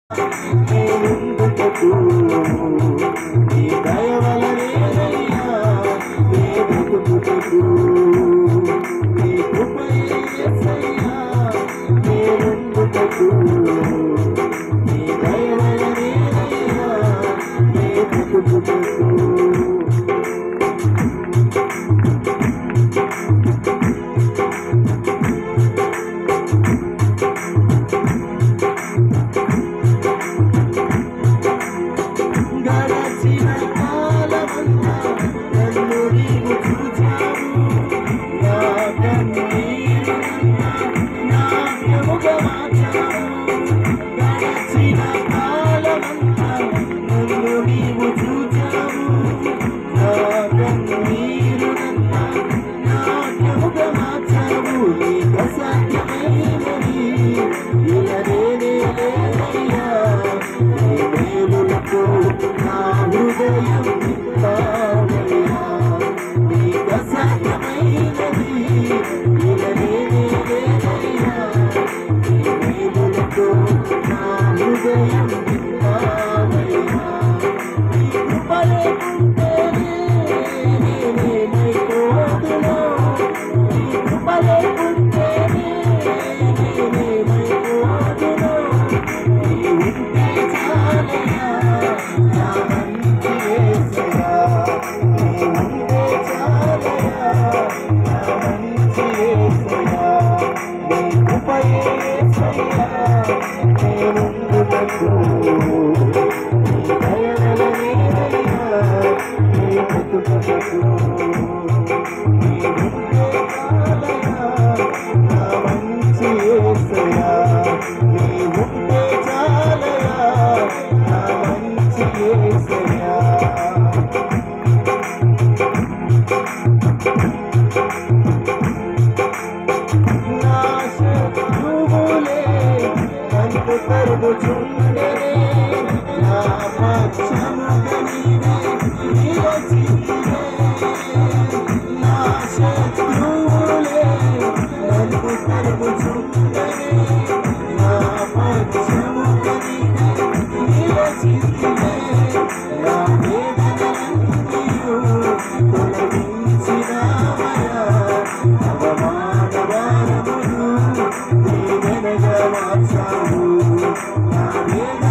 నేనుందుటకు నీ దయ వలనేనయ్యా నే బ్రతుకుటకు నీ కృపయే యేసయ్యా నేనుందుటకు నీ దయ వలనేనయ్యా నే బ్రతుకుటకు గడచిన కాలమంతా నన్ను నీవు చూచావు నా కన్నీరునంతా నాట్యముగా మార్చావు గడచిన కాలమంతా నన్ను నీవు చూచావు నా కన్నీరునంతా నాట్యముగా మార్చావు నీకు అసాధ్యమైనది ఇలా నేనే లేనయ్యా నీ మేలులకు నా హృదయం నింపావయ్యా నీకు అసాధ్యమైనది ఇలా నేనే లేనయ్యా నీ మేలులకు నా హృదయం నింపావయ్యా నీ కృప లేకుంటేనే నేనేమైపోదును నీ కృప లేకుంటేనే నేనేమైపోదును నీ ఉంటే చాలయ్యా నా మంచి యేసయ్యా నీ ఉంటే చాలయ్యా నా మంచి యేసయ్యా నీ కృపయే యేసయ్యా నేనుందుటకు నీ దయ వలనేనయ్యా నే బ్రతుకుటకు నీ ఉంటే చాలయ్యా నా మంచి యేసయ్యా నీ ఉంటే చాలయ్యా నా మంచి యేసయ్యా నా శత్రువులే నన్ను తరుముచుండెనే నా పక్షముగా నీవే నిలచితివే నా శత్రువులే నన్ను తరుముచుండెనే నా పక్షముగా నీవే నిలచితివే నా వేదనలన్నీయు తొలగించినావయ్యా అవమాన భారమును దీవెనగా మార్చావు నా వేదన